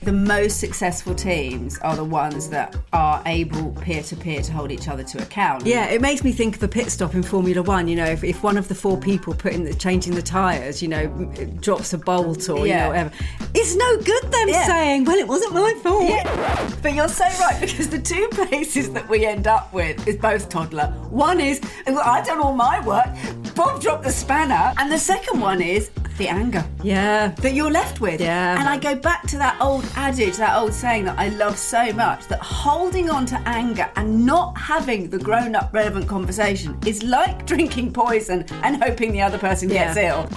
The most successful teams are the ones that are able peer-to-peer to hold each other to account. Yeah, it makes me think of a pit stop in Formula One. You know, if one of the four people changing the tyres, you know, drops a bolt or you know whatever, it's no good them saying, "Well, it wasn't my fault." Yeah. But you're so right, because the two places that we end up with is both toddler. One is, I've done all my work, Bob dropped the spanner, and the second one is the anger. Yeah. That you're left with. Yeah. And I go back to that old adage, that old saying that I love so much, that holding on to anger and not having the grown-up relevant conversation is like drinking poison and hoping the other person gets ill.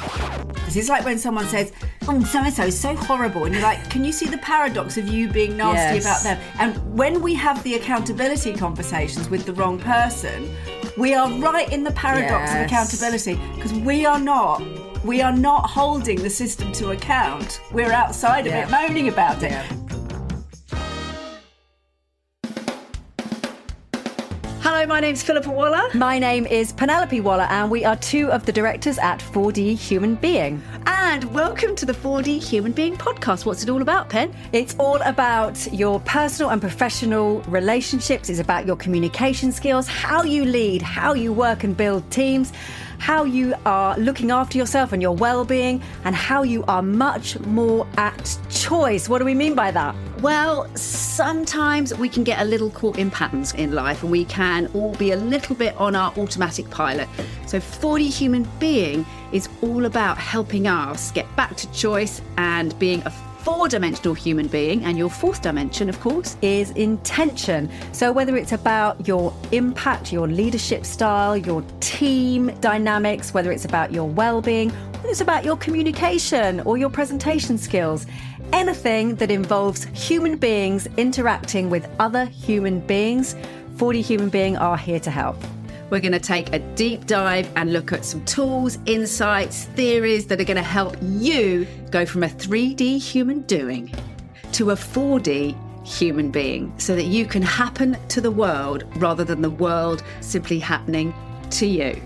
It's like when someone says, "Oh, so-and-so is so horrible," and you're like, can you see the paradox of you being nasty about them? And when we have the accountability conversations with the wrong person, we are right in the paradox of accountability, because we are not holding the system to account. We're outside of it, moaning about it. Hello, my name's Philippa Waller. My name is Penelope Waller, and we are two of the directors at 4D Human Being. And welcome to the 4D Human Being podcast. What's it all about, Pen? It's all about your personal and professional relationships. It's about your communication skills, how you lead, how you work and build teams, how you are looking after yourself and your well-being, and how you are much more at choice. What do we mean by that? Well, sometimes we can get a little caught in patterns in life, and we can all be a little bit on our automatic pilot. So 4D Human Being is all about helping us get back to choice and being a four-dimensional human being. And your fourth dimension, of course, is intention. So whether it's about your impact, your leadership style, your team dynamics, whether it's about your well-being, whether it's about your communication or your presentation skills, anything that involves human beings interacting with other human beings, 4D Human Being are here to help. We're going to take a deep dive and look at some tools, insights, theories that are going to help you go from a 3D human doing to a 4D human being, so that you can happen to the world rather than the world simply happening to you.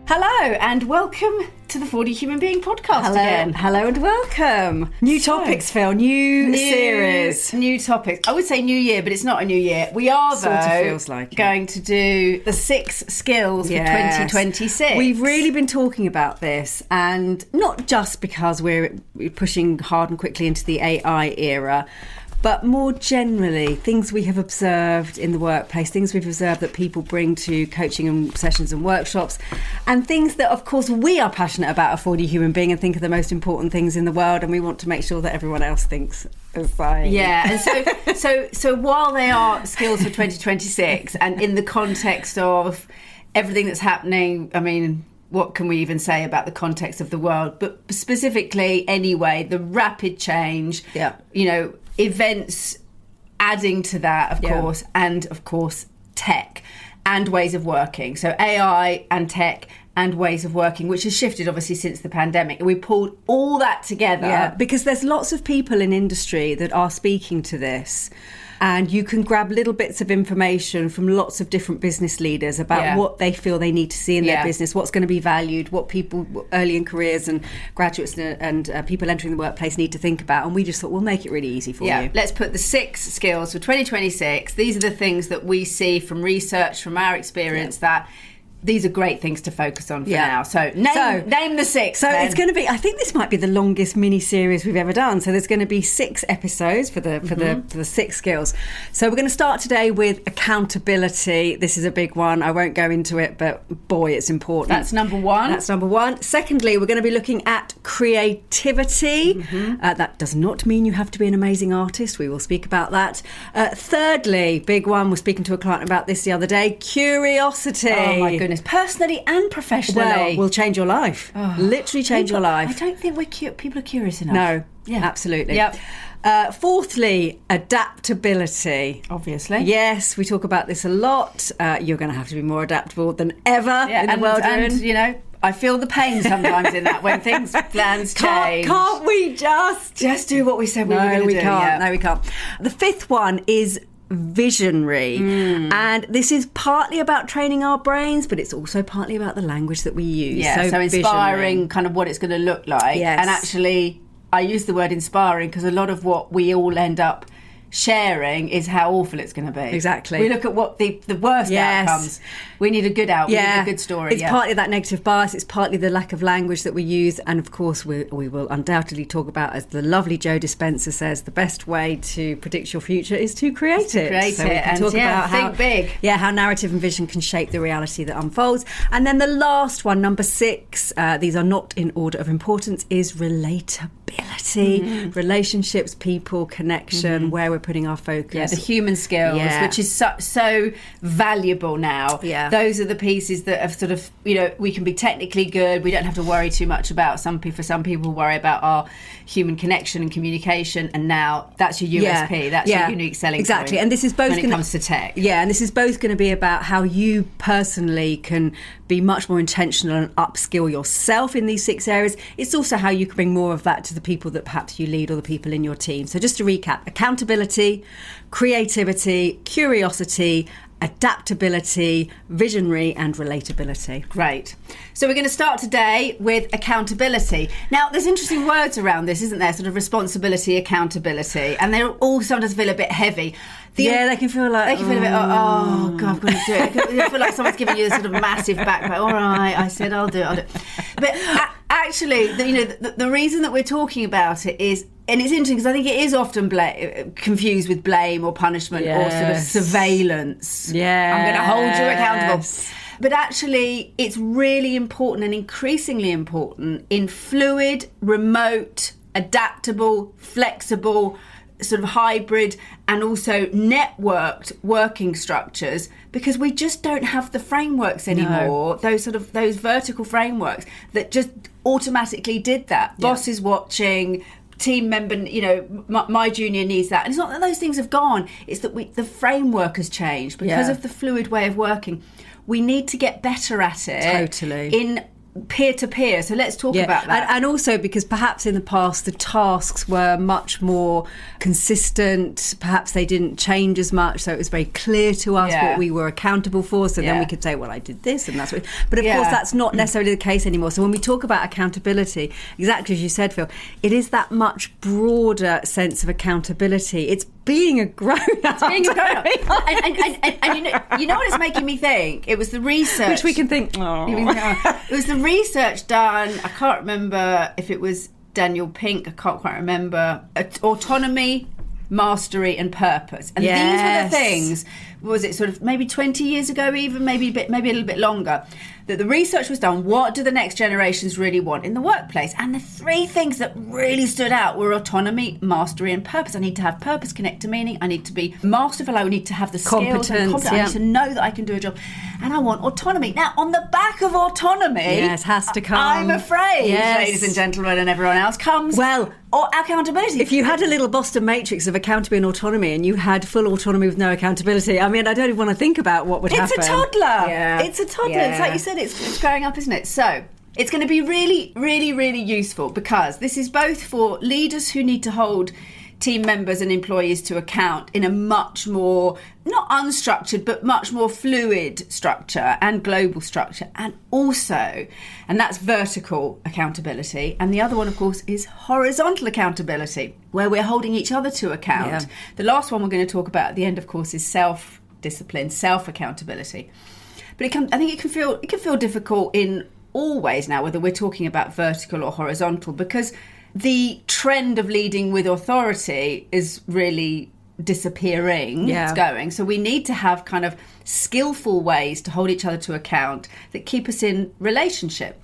Hello and welcome to the 4D Human Being podcast again. Hello and welcome. New topics, Phil. New series. New topics. I would say new year, but it's not a new year. We are, though, sort of feels like going to do the 6 skills for 2026. We've really been talking about this, and not just because we're pushing hard and quickly into the AI era, but more generally, things we have observed in the workplace, things we've observed that people bring to coaching and sessions and workshops, and things that, of course, we are passionate about a 4D human being and think are the most important things in the world, and we want to make sure that everyone else thinks the same. Yeah, and so while they are skills for 2026, and in the context of everything that's happening, I mean, what can we even say about the context of the world? But specifically, anyway, the rapid change, you know, events adding to that, of course, and of course tech and ways of working. So AI and tech and ways of working, which has shifted obviously since the pandemic. And we pulled all that together. Yeah, because there's lots of people in industry that are speaking to this. And you can grab little bits of information from lots of different business leaders about what they feel they need to see in their business, what's going to be valued, what people early in careers and graduates and people entering the workplace need to think about. And we just thought, we'll make it really easy for you. Let's put the 6 skills for 2026. These are the things that we see from research, from our experience, that these are great things to focus on for now. So name the 6. So then. It's going to be, I think this might be the longest mini series we've ever done. So there's going to be 6 episodes for the 6 skills. So we're going to start today with accountability. This is a big one. I won't go into it, but boy, it's important. That's number 1. Secondly, we're going to be looking at creativity. That does not mean you have to be an amazing artist. We will speak about that. Thirdly, big one. We're speaking to a client about this the other day. Curiosity. Oh my goodness. Personally and professionally. Well, will change your life. Literally change your life. I don't think people are curious enough. No, absolutely. Yep. Fourthly, adaptability. Obviously. Yes, we talk about this a lot. You're going to have to be more adaptable than ever in the world we're in. And, you know, I feel the pain sometimes in that when plans change. Can't we just do what we said we were going to do? No, we can't. The 5th one is visionary. And this is partly about training our brains, but it's also partly about the language that we use. Yeah, so inspiring visionary. kind of what it's going to look like. Yes. And actually, I use the word inspiring because a lot of what we all end up sharing is how awful it's going to be. Exactly. We look at what the worst outcomes. We need a good outcome. We need a good story. It's partly that negative bias, it's partly the lack of language that we use, and of course we will undoubtedly talk about, as the lovely Joe Dispenza says, the best way to predict your future is to create it. So we can talk about think big. how narrative and vision can shape the reality that unfolds. And then the last one, number 6, these are not in order of importance, is relatability. Relationships, people, connection, where we're putting our focus. Yeah, the human skills, which is so valuable now. Yeah. Those are the pieces that have sort of, we can be technically good. We don't have to worry too much about for some people worry about our human connection and communication. And now that's your USP. That's your unique selling exactly. point. And this is both when it comes to tech. Yeah, and this is both going to be about how you personally can be much more intentional and upskill yourself in these 6 areas. It's also how you can bring more of that to the people that perhaps you lead or the people in your team. So just to recap: accountability, creativity, curiosity, adaptability, visionary, and relatability. Great. So we're going to start today with accountability. Now, there's interesting words around this, isn't there? Sort of responsibility, accountability, and they all sometimes feel a bit heavy. They can feel like... They can feel a bit, oh God, I've got to do it. They feel like someone's giving you this sort of massive backpack. All right, I said I'll do it. But actually, the reason that we're talking about it is, and it's interesting because I think it is often confused with blame or punishment or sort of surveillance. Yeah, I'm going to hold you accountable. But actually, it's really important and increasingly important in fluid, remote, adaptable, flexible, sort of hybrid and also networked working structures, because we just don't have the frameworks anymore. Those vertical frameworks that just automatically did that. Boss is watching, team member, my junior needs that. And it's not that those things have gone, it's that the framework has changed because of the fluid way of working. We need to get better at it. Totally. In peer-to-peer. So let's talk about that. And also because perhaps in the past the tasks were much more consistent, perhaps they didn't change as much, so it was very clear to us what we were accountable for, so then we could say, well, I did this and that's what... But of course that's not necessarily the case anymore. So when we talk about accountability, exactly as you said, Phil, it is that much broader sense of accountability. It's being a grown-up. And you know what it's making me think? It was the research... Which we can think, it was the research done, I can't remember if it was Daniel Pink, I can't quite remember, autonomy, mastery and purpose. And these were the things, was it sort of maybe 20 years ago even, maybe a little bit longer, that the research was done. What do the next generations really want in the workplace? And the 3 things that really stood out were autonomy, mastery and purpose. I need to have purpose, connect to meaning. I need to be masterful. I need to have the skills and competence. I need to know that I can do a job. And I want autonomy. Now, on the back of autonomy... has to come. I'm afraid, ladies and gentlemen and everyone else, comes... Or accountability. If you had a little Boston matrix of accountability and autonomy and you had full autonomy with no accountability, I mean, I don't even want to think about what would happen. It's a toddler. Yeah. It's a toddler. Yeah. It's like you said, it's growing up, isn't it? So it's going to be really, really, really useful, because this is both for leaders who need to hold team members and employees to account in a much more, not unstructured, but much more fluid structure and global structure. And also, and that's vertical accountability. And the other one, of course, is horizontal accountability, where we're holding each other to account. Yeah. The last one we're going to talk about at the end, of course, is self-discipline, self-accountability. But I think it can feel difficult in all ways now, whether we're talking about vertical or horizontal, because the trend of leading with authority is really disappearing. It's going. So we need to have kind of skillful ways to hold each other to account that keep us in relationship.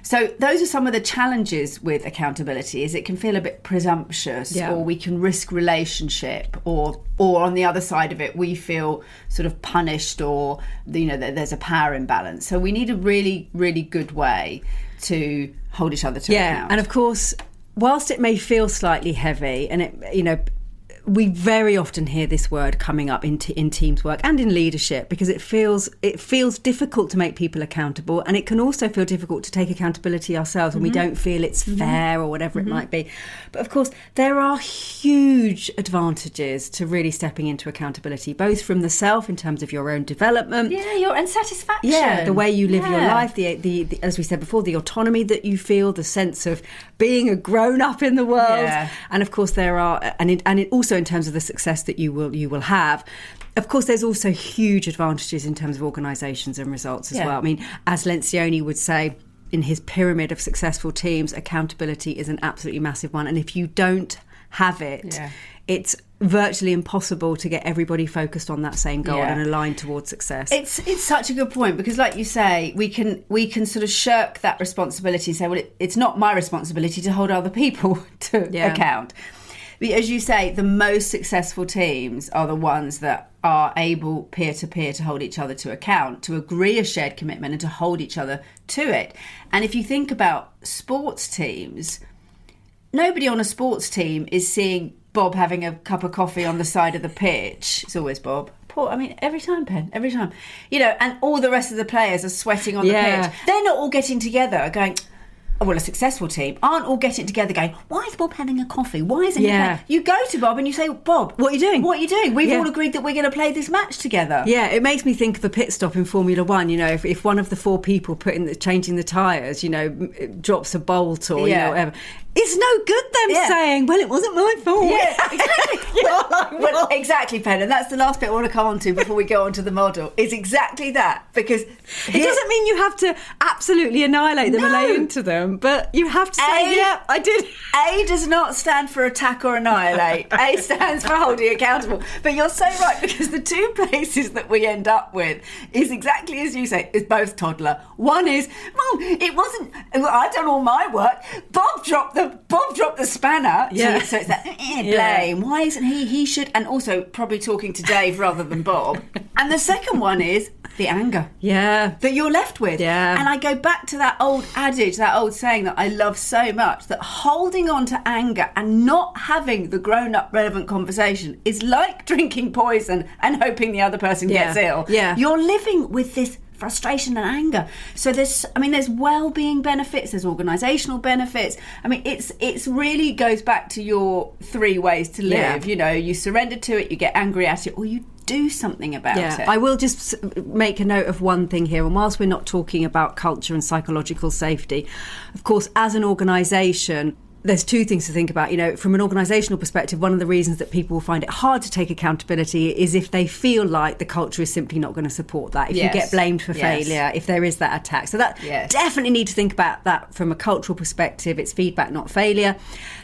So those are some of the challenges with accountability, is it can feel a bit presumptuous, or we can risk relationship, or on the other side of it, we feel sort of punished, or there's a power imbalance. So we need a really, really good way to hold each other to account. And of course, whilst it may feel slightly heavy, and it, we very often hear this word coming up in teams work and in leadership, because it feels difficult to make people accountable, and it can also feel difficult to take accountability ourselves when we don't feel it's fair or whatever it might be. But of course, there are huge advantages to really stepping into accountability, both from the self in terms of your own development, and satisfaction. Yeah, the way you live your life, the as we said before, the autonomy that you feel, the sense of being a grown up in the world, and of course there are, and it also in terms of the success that you will have. Of course, there's also huge advantages in terms of organisations and results as well. I mean, as Lencioni would say in his pyramid of successful teams, accountability is an absolutely massive one, and if you don't have it, it's virtually impossible to get everybody focused on that same goal and aligned towards success. It's such a good point, because like you say, we can sort of shirk that responsibility and say, well, it's not my responsibility to hold other people to account. But as you say, the most successful teams are the ones that are able peer-to-peer to hold each other to account, to agree a shared commitment and to hold each other to it. And if you think about sports teams, nobody on a sports team is seeing Bob having a cup of coffee on the side of the pitch. It's always Bob. Every time, Pen, every time. And all the rest of the players are sweating on the pitch. They're not all getting together going, a successful team aren't all getting together going, why is Bob having a coffee? Why isn't he playing? You go to Bob and you say, Bob, what are you doing? What are you doing? We've all agreed that we're going to play this match together. Yeah, it makes me think of a pit stop in Formula One. If one of the four people changing the tyres, drops a bolt or whatever. It's no good them saying, well, it wasn't my fault. Yeah, exactly. Exactly, Pen. And that's the last bit I want to come on to before we go on to the model, is exactly that. Because it doesn't mean you have to absolutely annihilate them and lay into them, but you have to say, yeah, I did. A does not stand for attack or annihilate. A stands for holding accountable. But you're so right, because the two places that we end up with is exactly as you say, is both toddler. One is, Mum, it wasn't, I've done all my work. Bob dropped the spanner. Yeah. So it's that blame. Why isn't he? He should. And also probably talking to Dave rather than Bob. And the second one is the anger. Yeah. That you're left with. Yeah. And I go back to that old adage, that old saying that I love so much, that holding on to anger and not having the grown-up relevant conversation is like drinking poison and hoping the other person gets ill. Yeah. You're living with this frustration and anger. So there's well-being benefits, there's organisational benefits. It's really goes back to your three ways to live. You surrender to it, you get angry at it, or you do something about it. I will just make a note of one thing here, and whilst we're not talking about culture and psychological safety, of course, as an organisation, there's two things to think about. From an organisational perspective, one of the reasons that people will find it hard to take accountability is if they feel like the culture is simply not going to support that. If you get blamed for failure, if there is that attack. So that definitely need to think about that from a cultural perspective. It's feedback, not failure.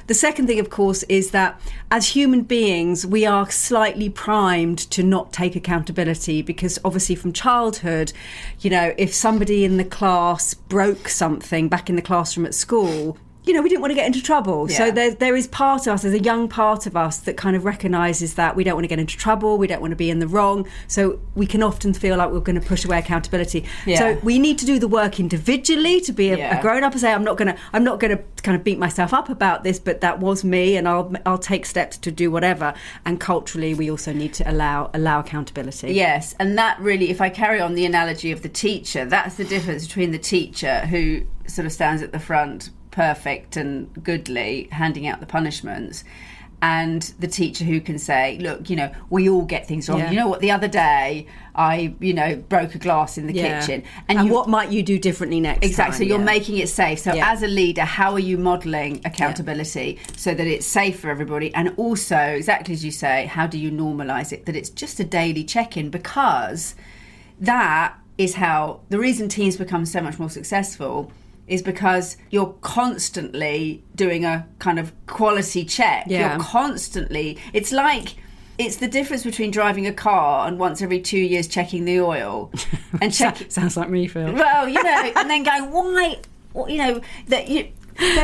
The second thing, of course, is that as human beings, we are slightly primed to not take accountability, because obviously from childhood, if somebody in the class broke something back in the classroom at school, we didn't want to get into trouble. So there is part of us, there's a young part of us that kind of recognises that we don't want to get into trouble, we don't want to be in the wrong. So we can often feel like we're going to push away accountability. Yeah. So we need to do the work individually to be a grown up and say, I'm not going to kind of beat myself up about this, but that was me, and I'll take steps to do whatever. And culturally, we also need to allow accountability. Yes, and that really, if I carry on the analogy of the teacher, that's the difference between the teacher who sort of stands at the front, perfect and goodly, handing out the punishments, and the teacher who can say, look, we all get things wrong. You know what, the other day I broke a glass in the kitchen, and what might you do differently next time? So you're making it safe. So as a leader, how are you modelling accountability so that it's safe for everybody? And also, exactly as you say, how do you normalise it, that it's just a daily check-in? Because that is how the reason teams become so much more successful is because you're constantly doing a kind of quality check. You're constantly, it's the difference between driving a car and once every 2 years checking the oil and sounds like me, Phil. Well, and then going, why, there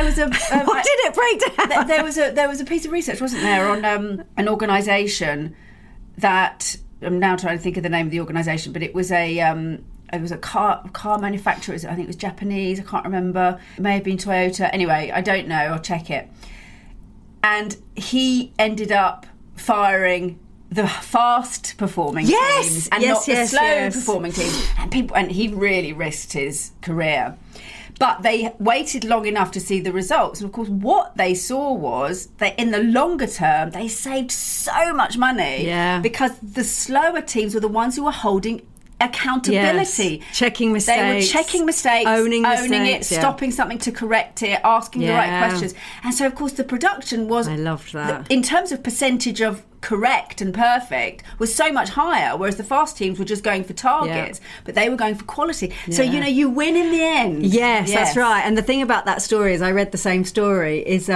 was a why did it break down? There was a piece of research, wasn't there, on an organisation that, I'm now trying to think of the name of the organisation, but it was a car manufacturer. I think it was Japanese. I can't remember. It may have been Toyota. Anyway, I don't know. I'll check it. And he ended up firing the fast performing teams and not the slow performing teams. And he really risked his career. But they waited long enough to see the results. And of course, what they saw was that in the longer term, they saved so much money. Because the slower teams were the ones who were holding accountability. Checking mistakes. They were checking mistakes, owning it, yeah. stopping something to correct it, asking the right questions. And so, of course, the production was... I loved that. In terms of percentage of correct and perfect was so much higher, whereas the fast teams were just going for targets, but they were going for quality. So, you know, you win in the end. Yes, that's right. And the thing about that story is, I read the same story, is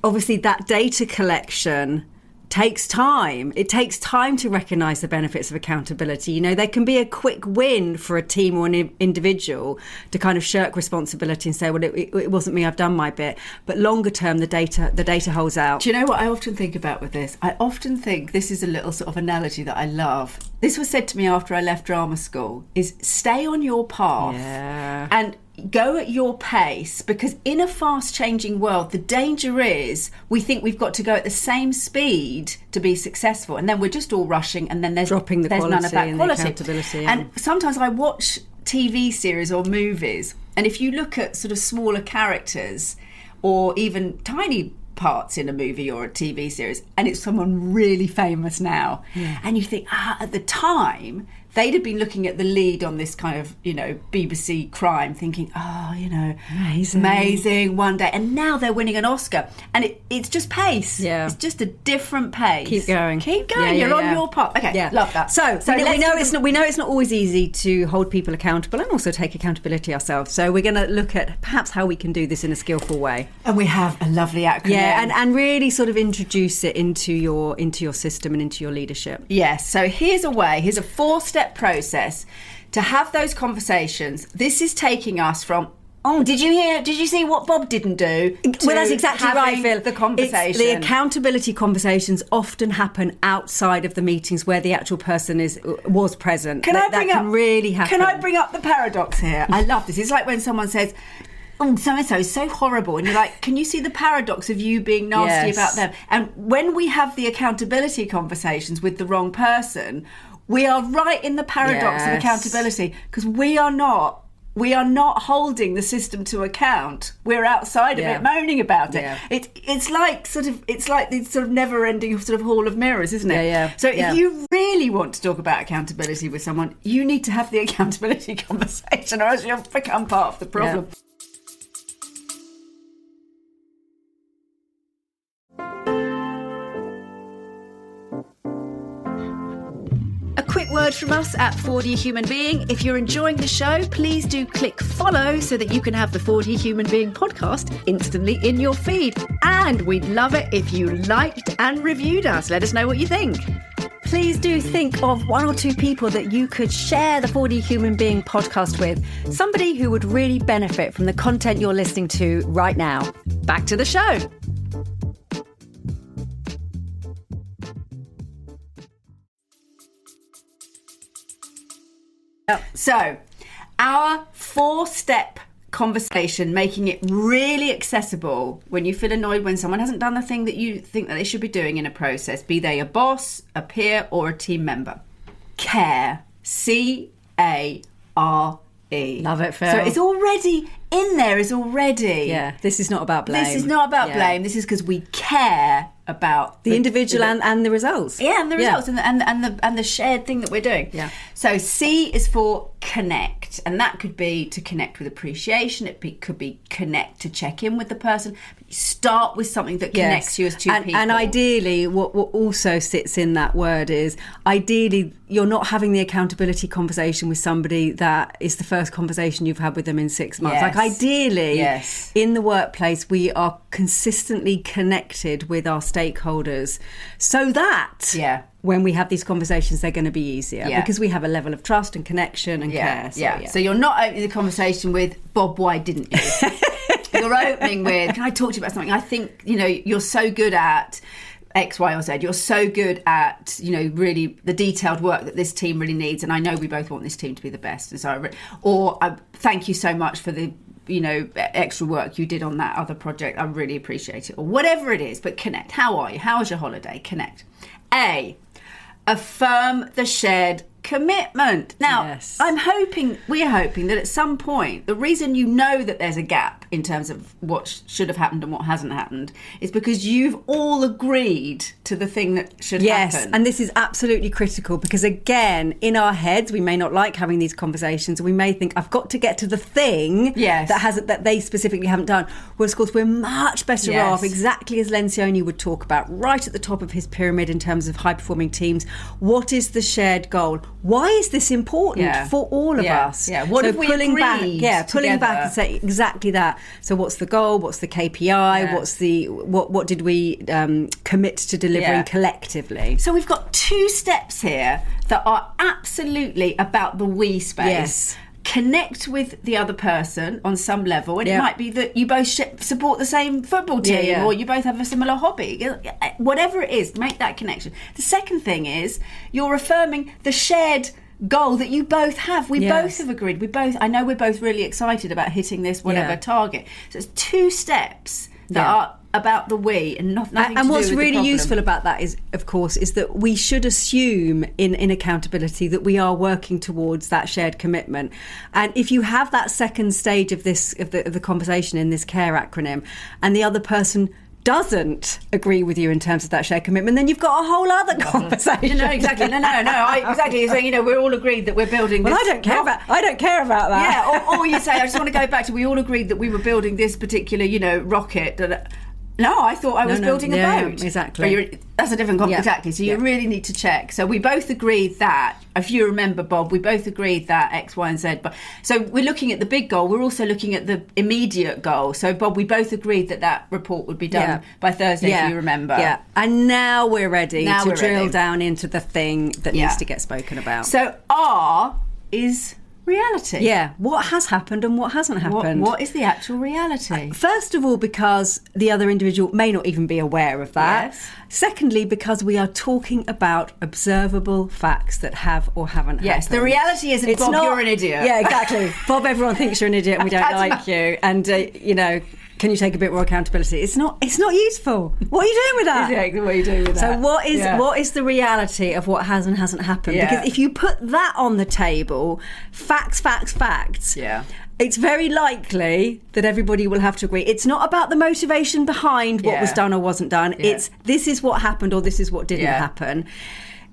obviously that data collection takes time. It takes time to recognise the benefits of accountability. You know, there can be a quick win for a team or an individual to kind of shirk responsibility and say, well, it wasn't me, I've done my bit. But longer term, the data holds out. Do you know what I often think about with this? I often think this is a little sort of analogy that I love. This was said to me after I left drama school, is stay on your path and go at your pace, because in a fast changing world, the danger is we think we've got to go at the same speed to be successful, and then we're just all rushing, and then there's dropping the quality none of that and quality. The accountability. And sometimes I watch TV series or movies, and if you look at sort of smaller characters or even tiny parts in a movie or a TV series, and it's someone really famous now, and you think, at the time they'd have been looking at the lead on this kind of, you know, BBC crime, thinking, you know, amazing one day, and now they're winning an Oscar, and it's just pace. It's just a different pace. Keep going. You're on your path. Okay, love that. So we know it's not always easy to hold people accountable and also take accountability ourselves. So we're going to look at perhaps how we can do this in a skillful way. And we have a lovely acronym. And really sort of introduce it into your system and into your leadership. Yes. So here's a 4-step process to have those conversations. This is taking us from, did you see what Bob didn't do? Well, that's exactly right, Phil. The conversation. The accountability conversations often happen outside of the meetings where the actual person was present. Can really happen. Can I bring up the paradox here? I love this. It's like when someone says, so-and-so is so horrible, and you're like, can you see the paradox of you being nasty about them? And when we have the accountability conversations with the wrong person, we are right in the paradox of accountability, because we are not holding the system to account. We're outside of it, moaning about it. It's like this sort of never-ending sort of hall of mirrors, isn't it? So if you really want to talk about accountability with someone, you need to have the accountability conversation, or else you'll become part of the problem. A quick word from us at 4D Human Being. If you're enjoying the show, please do click follow so that you can have the 4D Human Being podcast instantly in your feed. And we'd love it if you liked and reviewed us. Let us know what you think. Please do think of 1 or 2 people that you could share the 4D Human Being podcast with. Somebody who would really benefit from the content you're listening to right now. Back to the show. So, our 4-step conversation, making it really accessible when you feel annoyed when someone hasn't done the thing that you think that they should be doing in a process, be they a boss, a peer, or a team member. CARE. CARE. Love it, Phil. So it's already in there. This is not about blame. This is not about blame. This is because we care about the individual and the results. And the results and the shared thing that we're doing. So C is for connect, and that could be to connect with appreciation. Could be connect to check in with the person. Start with something that connects you as two people. And ideally, what also sits in that word is, ideally, you're not having the accountability conversation with somebody that is the first conversation you've had with them in 6 months. Like ideally, in the workplace, we are consistently connected with our stakeholders so that when we have these conversations, they're going to be easier because we have a level of trust and connection and care. So you're not opening the conversation with, Bob, why didn't you? You're opening with, can I talk to you about something? I think, you're so good at X, Y, or Z. You're so good at, really the detailed work that this team really needs. And I know we both want this team to be the best. And so, thank you so much for the extra work you did on that other project. I really appreciate it. Or whatever it is, but connect. How are you? How was your holiday? Connect. A, affirm the shared commitment. Now, Yes. we're hoping that at some point, the reason you know that there's a gap in terms of what should have happened and what hasn't happened is because you've all agreed to the thing that should happen. And this is absolutely critical because, again, in our heads, we may not like having these conversations. We may think, I've got to get to the thing that they specifically haven't done. Whereas, of course, we're much better off, exactly as Lencioni would talk about, right at the top of his pyramid in terms of high-performing teams. What is the shared goal? Why is this important for all of us? Yeah. What have we pulling back? agreed Pulling back together? and say exactly that. So, what's the goal? What's the KPI? What's the what did we commit to delivering collectively? So we've got 2 steps here that are absolutely about the we space. Yes. Connect with the other person on some level, and it might be that you both support the same football team, or you both have a similar hobby. Whatever it is, make that connection. The second thing is you're affirming the shared goal that you both have. We both have agreed. I know we're both really excited about hitting this whatever target. So it's 2 steps that are about the we and nothing to do and what's with the really problem. useful about that is, of course, is that we should assume in accountability that we are working towards that shared commitment. And if you have that second stage of the conversation in this CARE acronym, and the other person doesn't agree with you in terms of that shared commitment, then you've got a whole other conversation. Exactly. Exactly. So, we're all agreed that we're building this. Well, I don't care about that. Yeah, or you say, I just want to go back to, we all agreed that we were building this particular, rocket. No, I thought I was building a boat. Exactly. That's a different conversation. Yeah. Exactly. So you really need to check. So we both agreed that, if you remember, Bob, we both agreed that X, Y, and Z. But so we're looking at the big goal. We're also looking at the immediate goal. So, Bob, we both agreed that report would be done by Thursday, if you remember. Yeah. And now we're ready to drill down into the thing that needs to get spoken about. So R is reality. Yeah. What has happened and what hasn't happened? What is the actual reality? First of all, because the other individual may not even be aware of that. Yes. Secondly, because we are talking about observable facts that have or haven't happened. Yes, the reality isn't, Bob, you're an idiot. Yeah, exactly. Bob, everyone thinks you're an idiot and we don't like you. And, can you take a bit more accountability? It's not useful. What are you doing with that? Exactly, what are you doing with that? So what is the reality of what has and hasn't happened? Yeah. Because if you put that on the table, facts, it's very likely that everybody will have to agree. It's not about the motivation behind what was done or wasn't done. Yeah. It's this is what happened or this is what didn't happen.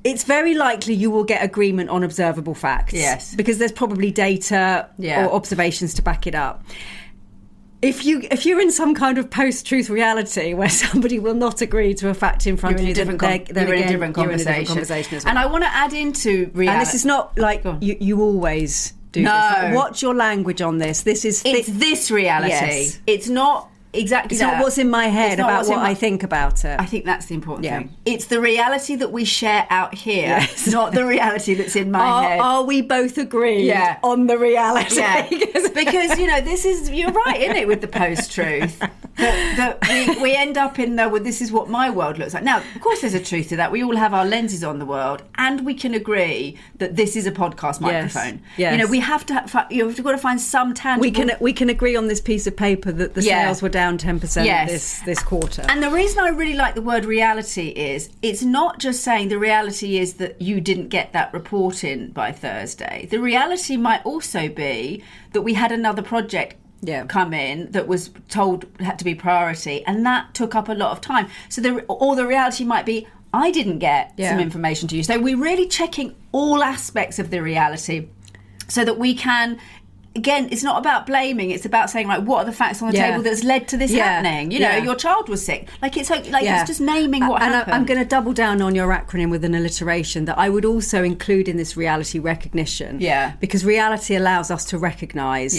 It's very likely you will get agreement on observable facts. Yes. Because there's probably data or observations to back it up. If you're in some kind of post-truth reality where somebody will not agree to a fact in front of you, you're in a different conversation as well. And I want to add into reality. And this is not like you always do this. Like, watch your language on this. It's this reality. Yes. It's not exactly It's not what's in my head about what I think about it. I think that's the important thing. It's the reality that we share out here, not the reality that's in my head. Are we both agreed on the reality? Yeah. Because, this is, you're right, isn't it, with the post-truth? That we end up in this is what my world looks like. Now, of course, there's a truth to that. We all have our lenses on the world, and we can agree that this is a podcast microphone. Yes. We have to. You've got to find some tangible. We can agree on this piece of paper that the sales were down 10% this quarter. And the reason I really like the word reality is it's not just saying the reality is that you didn't get that report in by Thursday. The reality might also be that we had another project come in that was told had to be priority, and that took up a lot of time. So the reality might be I didn't get some information to you. So we're really checking all aspects of the reality so that we can. Again, it's not about blaming. It's about saying, what are the facts on the table that's led to this happening? Your child was sick. It's just naming what happened. And I'm going to double down on your acronym with an alliteration that I would also include in this reality recognition. Yeah. Because reality allows us to recognise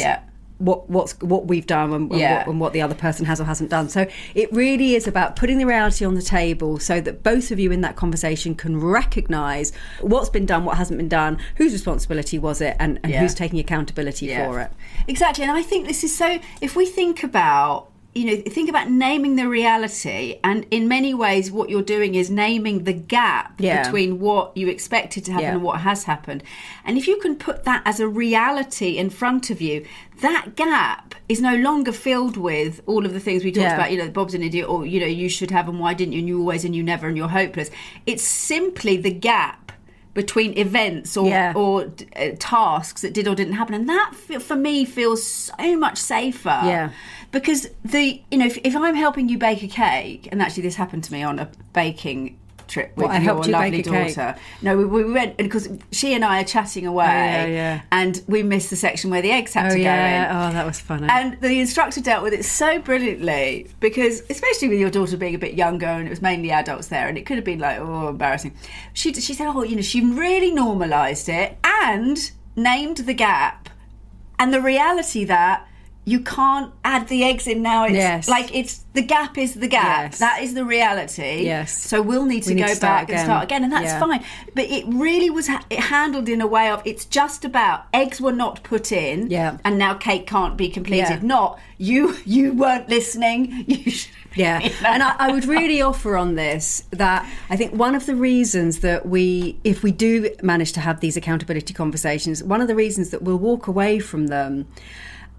what we've done and what the other person has or hasn't done. So it really is about putting the reality on the table so that both of you in that conversation can recognise what's been done, what hasn't been done, whose responsibility was it, and who's taking accountability for it. Exactly. And I think this is so, if we think about think about naming the reality, and in many ways what you're doing is naming the gap between what you expected to happen and what has happened. And if you can put that as a reality in front of you, that gap is no longer filled with all of the things we talked about, Bob's an idiot, or you should have, and why didn't you, and you always, and you never, and you're hopeless. It's simply the gap between events or tasks that did or didn't happen, and that for me feels so much safer. Because if I'm helping you bake a cake, and actually this happened to me on a baking trip with your lovely daughter. No, we went, and because she and I are chatting away, and we missed the section where the eggs had to go in. Oh, that was funny. And the instructor dealt with it so brilliantly, because especially with your daughter being a bit younger, and it was mainly adults there, and it could have been like, oh, embarrassing. She said, she really normalised it and named the gap and the reality that you can't add the eggs in now. It's the gap is the gap. Yes. That is the reality. Yes. So we'll need to go back and start again, and that's fine. But it really was handled in a way of, it's just about eggs were not put in, and now cake can't be completed. Not you weren't listening. You should. And I would really offer on this that I think one of the reasons that if we do manage to have these accountability conversations, one of the reasons that we'll walk away from them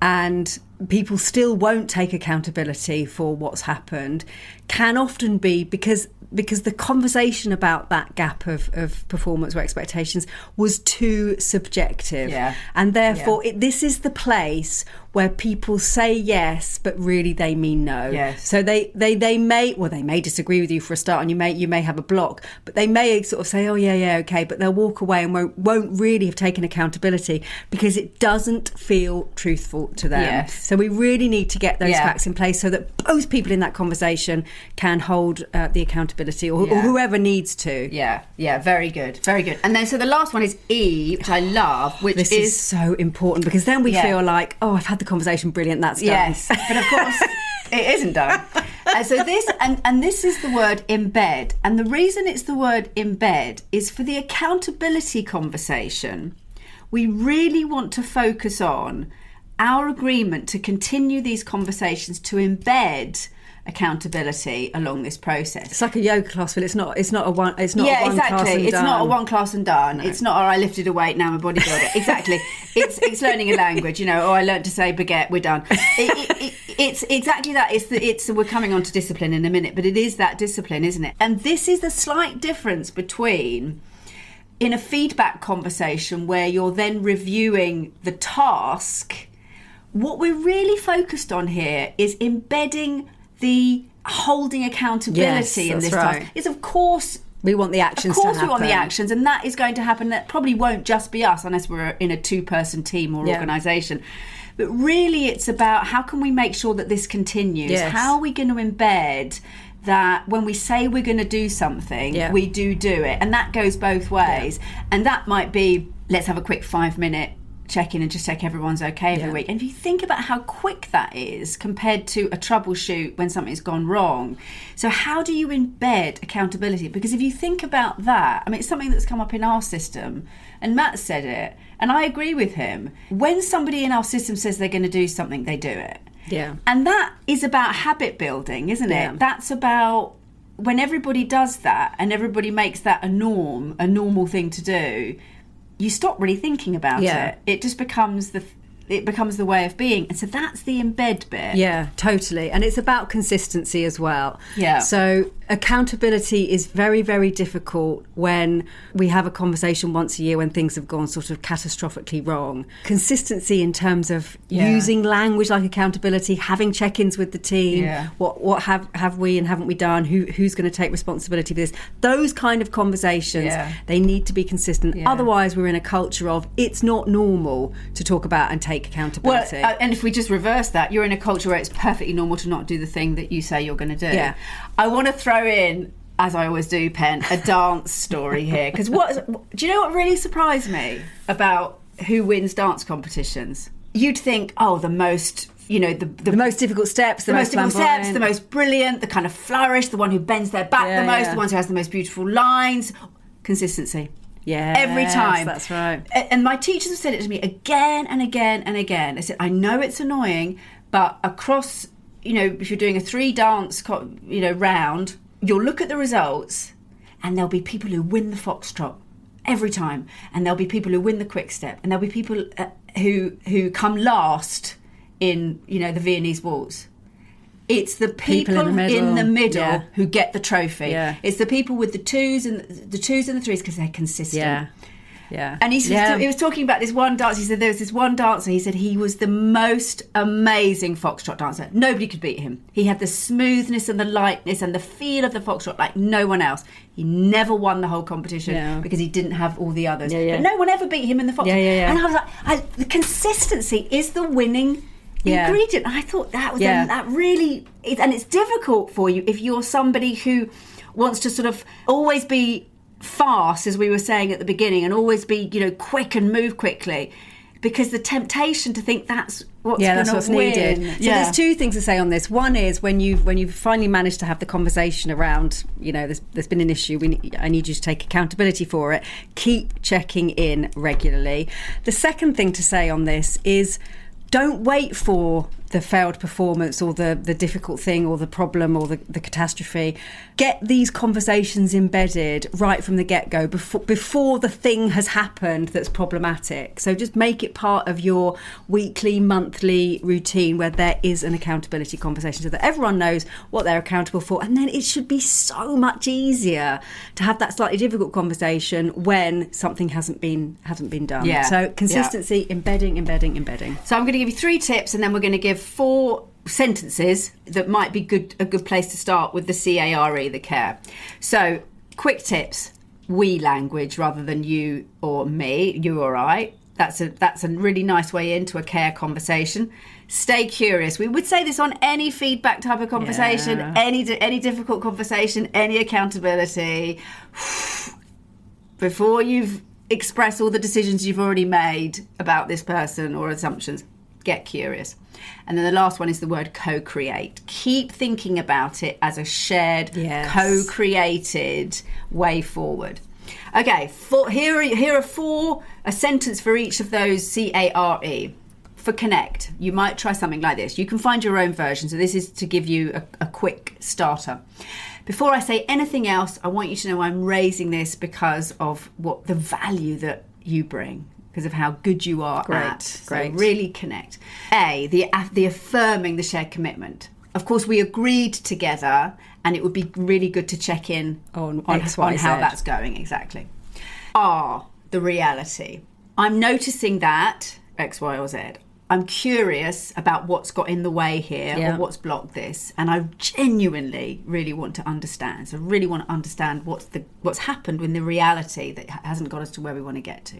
and people still won't take accountability for what's happened can often be because the conversation about that gap of performance or expectations was too subjective. And therefore this is the place where people say yes, but really they mean no. So they may disagree with you for a start, and you may have a block, but they may sort of say, oh yeah, okay, but they'll walk away and won't really have taken accountability because it doesn't feel truthful to them. So we really need to get those facts in place so that both people in that conversation can hold the accountability, or whoever needs to. Very good. And then so the last one is E, which I love, which this is so important, because then we feel like, oh, I've had the conversation, brilliant, that's done. But of course it isn't done. So this and this is the word embed, and the reason it's the word embed is for the accountability conversation. We really want to focus on our agreement to continue these conversations, to embed accountability along this process. It's like a yoga class, but it's not a one class and it's done. not a one class and done. No. It's not, I lifted a weight, now I'm a bodybuilder. Exactly. It's learning a language, I learned to say baguette, we're done. It's exactly that. We're coming on to discipline in a minute, but it is that discipline, isn't it? And this is the slight difference between in a feedback conversation where you're then reviewing the task. What we're really focused on here is embedding the holding accountability in this task. Is, of course, we want the actions to happen. Of course we want the actions, and that is going to happen. That probably won't just be us unless we're in a two-person team or organisation. But really it's about, how can we make sure that this continues? How are we going to embed that when we say we're going to do something, we do it? And that goes both ways. And that might be, let's have a quick 5-minute check in and just check everyone's okay every week. And if you think about how quick that is compared to a troubleshoot when something's gone wrong, so how do you embed accountability? Because if you think about that, I mean, it's something that's come up in our system, and Matt said it, and I agree with him. When somebody in our system says they're going to do something, they do it. And that is about habit building, isn't it? That's about when everybody does that and everybody makes that a normal thing to do, you stop really thinking about it. It just becomes the way of being. And so that's the embed bit. Yeah, totally. And it's about consistency as well. So accountability is very, very difficult when we have a conversation once a year when things have gone sort of catastrophically wrong. Consistency in terms of using language like accountability, having check-ins with the team, what have we and haven't we done, who's going to take responsibility for this. Those kind of conversations, they need to be consistent. Otherwise we're in a culture of it's not normal to talk about and take accountability. Well, and if we just reverse that, you're in a culture where it's perfectly normal to not do the thing that you say you're going to do. I want to throw in, as I always do, Pen, a dance story here, because do you know what really surprised me about who wins dance competitions? You'd think, the most, the most difficult steps, the most brilliant, the kind of flourish, the one who bends their back the most, the ones who has the most beautiful lines. Consistency. Every time. That's right. And my teachers have said it to me again and again and again. They said, I know it's annoying, but across if you're doing a 3-dance, round, you'll look at the results and there'll be people who win the foxtrot every time, and there'll be people who win the quick step, and there'll be people who come last in, the Viennese waltz. It's the people in the middle who get the trophy. Yeah. It's the people with the twos and the 3s because they're consistent. Yeah. Yeah. And he was talking about this one dance. He said there was this one dancer. He said he was the most amazing foxtrot dancer. Nobody could beat him. He had the smoothness and the lightness and the feel of the foxtrot like no one else. He never won the whole competition because he didn't have all the others. But no one ever beat him in the foxtrot. And I was like, the consistency is the winning ingredient. I thought that was that really, and it's difficult for you if you're somebody who wants to sort of always be fast, as we were saying at the beginning, and always be quick and move quickly, because the temptation to think that's what's needed. So there's two things to say on this. One is when you've finally managed to have the conversation around, there's been an issue, I need you to take accountability for it, keep checking in regularly. The second thing to say on this is don't wait for the failed performance or the difficult thing or the problem or the catastrophe. Get these conversations embedded right from the get-go before the thing has happened that's problematic. So just make it part of your weekly, monthly routine where there is an accountability conversation so that everyone knows what they're accountable for. And then it should be so much easier to have that slightly difficult conversation when something hasn't been done. Yeah. So consistency, embedding. So I'm going to give you 3 tips, and then we're going to give 4 sentences that might be a good place to start with the CARE, the care. So, quick tips: we language rather than you or me, you or I. That's a really nice way into a care conversation. Stay curious. We would say this on any feedback type of conversation, any difficult conversation, any accountability. Before you've expressed all the decisions you've already made about this person or assumptions, get curious. And then the last one is the word co-create. Keep thinking about it as a shared, co-created way forward. Okay, here are 4, a sentence for each of those CARE. For connect, you might try something like this. You can find your own version. So this is to give you a quick starter. Before I say anything else, I want you to know I'm raising this because of what the value that you bring, because of how good you are at. So really connect. The affirming the shared commitment. Of course, we agreed together, and it would be really good to check in on how that's going. Exactly. R, the reality. I'm noticing that X, Y, or Z. I'm curious about what's got in the way here or what's blocked this, and I genuinely really want to understand. So I really want to understand what's happened in the reality that hasn't got us to where we want to get to.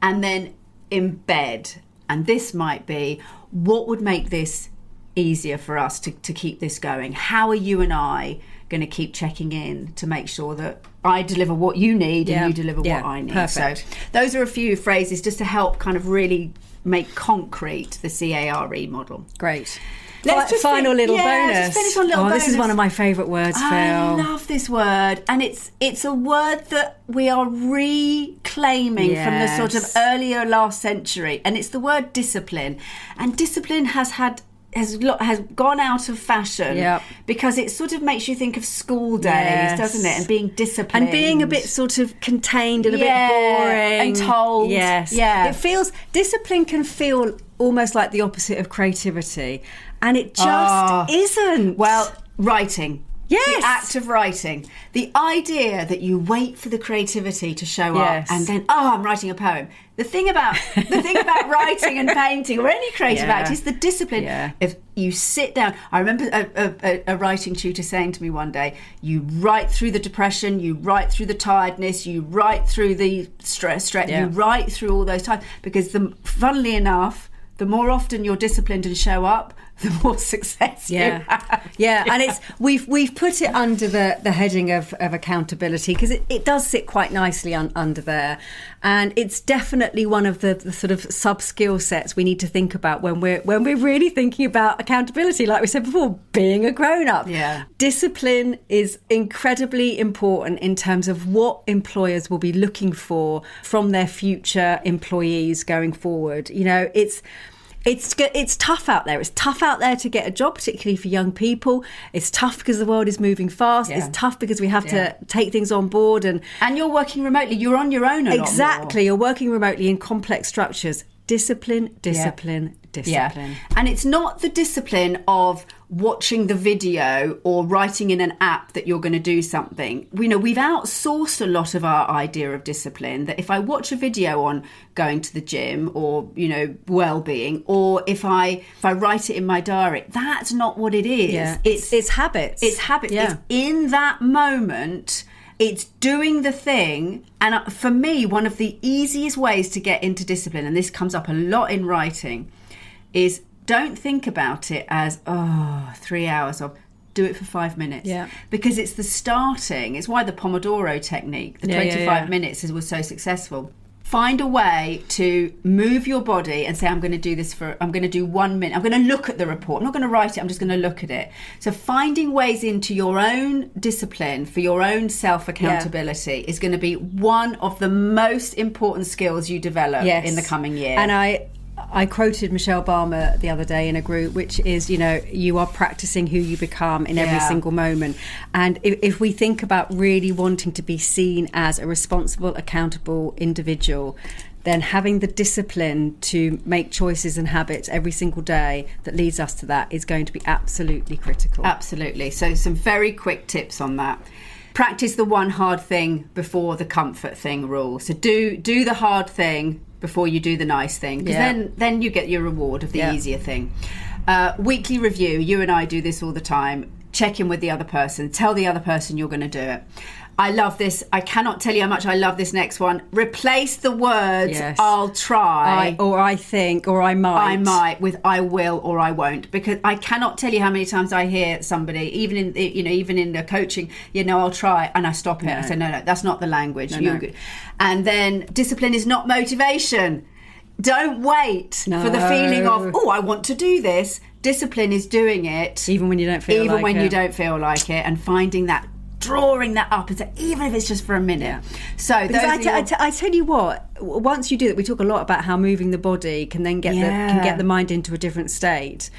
And then embed, and this might be, what would make this easier for us to keep this going? How are you and I going to keep checking in to make sure that I deliver what you need and you deliver what I need? Perfect. So those are a few phrases just to help kind of really make concrete the CARE model. Great. Final little bonus. Just finish on little bonus. This is one of my favourite words, Phil. I love this word, and it's a word that we are reclaiming from the sort of earlier last century, and it's the word discipline. And discipline has gone out of fashion because it sort of makes you think of school days, doesn't it? And being disciplined. And being a bit sort of contained and a bit boring. And told. Yes. Yeah. Discipline can feel almost like the opposite of creativity. And it just isn't. Well, writing. Yes. The act of writing. The idea that you wait for the creativity to show up and then, I'm writing a poem. The thing about writing and painting or any creative act is the discipline. Yeah. If you sit down, I remember a writing tutor saying to me one day, you write through the depression, you write through the tiredness, you write through the stress, you write through all those times, because funnily enough, the more often you're disciplined and show up, the more success you have. Yeah, and we've put it under the heading of accountability because it does sit quite nicely under there, and it's definitely one of the sort of sub skill sets we need to think about when we're really thinking about accountability. Like we said before, being a grown up. Yeah, discipline is incredibly important in terms of what employers will be looking for from their future employees going forward. It's tough out there. It's tough out there to get a job, particularly for young people. It's tough because the world is moving fast. It's tough because we have to take things on board. And you're working remotely. You're on your own a lot more. Exactly. You're working remotely in complex structures. Discipline. Yeah. And it's not the discipline of watching the video or writing in an app that you're going to do something. We've outsourced a lot of our idea of discipline, that if I watch a video on going to the gym or, well-being, or if I write it in my diary, that's not what it is. Yeah. It's habits. It's habits. Yeah. It's in that moment. It's doing the thing. And for me, one of the easiest ways to get into discipline, and this comes up a lot in writing, is don't think about it as, 3 hours of, do it for 5 minutes. Yeah. Because it's the starting. It's why the Pomodoro technique, the 25 minutes was so successful. Find a way to move your body and say, I'm going to do 1 minute. I'm going to look at the report. I'm not going to write it. I'm just going to look at it. So finding ways into your own discipline for your own self-accountability is going to be one of the most important skills you develop in the coming year. And I quoted Michelle Balmer the other day in a group, which is, you are practicing who you become in every single moment. And if we think about really wanting to be seen as a responsible, accountable individual, then having the discipline to make choices and habits every single day that leads us to that is going to be absolutely critical. Absolutely. So some very quick tips on that. Practice the one hard thing before the comfort thing rule. So do the hard thing before you do the nice thing, because then you get your reward of the easier thing. Weekly review. You and I do this all the time. Check in with the other person. Tell the other person you're going to do it. I love this. I cannot tell you how much I love this next one. Replace the words I'll try, or I think, or I might, with I will or I won't, because I cannot tell you how many times I hear somebody, even in the coaching, I'll try, and I stop it. I say no, that's not the language. No. And then discipline is not motivation. Don't wait for the feeling of, I want to do this. Discipline is doing it even when you don't feel like it. Even when you don't feel like it, and finding that, drawing that up, and say, even if it's just for a minute. So I tell you what, once you do that, we talk a lot about how moving the body can then get the mind into a different state.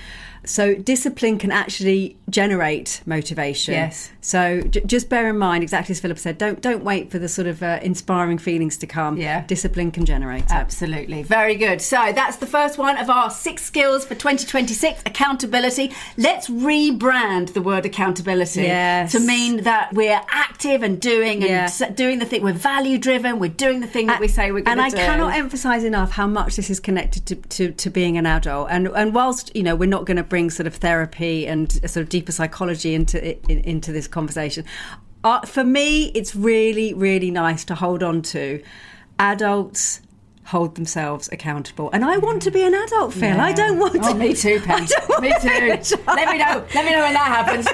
So discipline can actually generate motivation. Yes. So just bear in mind, exactly as Philip said, don't wait for the sort of inspiring feelings to come. Yeah. Discipline can generate it. Absolutely. Very good. So that's the first one of our 6 skills for 2026, accountability. Let's rebrand the word accountability to mean that we're active and doing and doing the thing. We're value driven. We're doing the thing that we say we're going to do. And I cannot emphasize enough how much this is connected to being an adult. And whilst, we're not going to bring sort of therapy and sort of deeper psychology into this conversation, for me it's really, really nice to hold on to. Adults hold themselves accountable, and I want to be an adult, Phil. I don't want to. Me too, Pen. Me too. Let me know when that happens.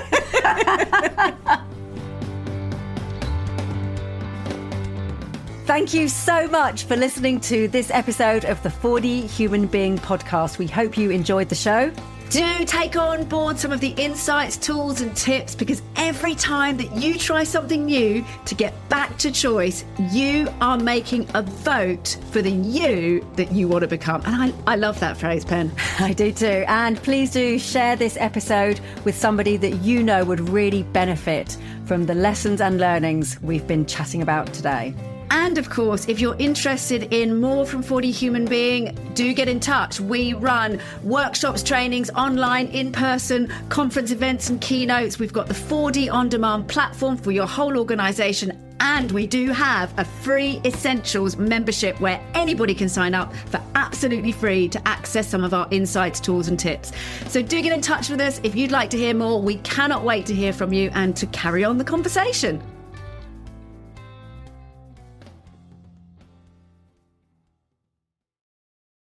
Thank you so much for listening to this episode of the 4D Human Being podcast. We hope you enjoyed the show. Do take on board some of the insights, tools and tips, because every time that you try something new to get back to choice, you are making a vote for the you that you want to become. And I love that phrase, Pen. I do too. And please do share this episode with somebody that you know would really benefit from the lessons and learnings we've been chatting about today. And of course, if you're interested in more from 4D Human Being, do get in touch. We run workshops, trainings, online, in person, conference events and keynotes. We've got the 4D On Demand platform for your whole organisation. And we do have a free Essentials membership where anybody can sign up for absolutely free to access some of our insights, tools and tips. So do get in touch with us if you'd like to hear more. We cannot wait to hear from you and to carry on the conversation.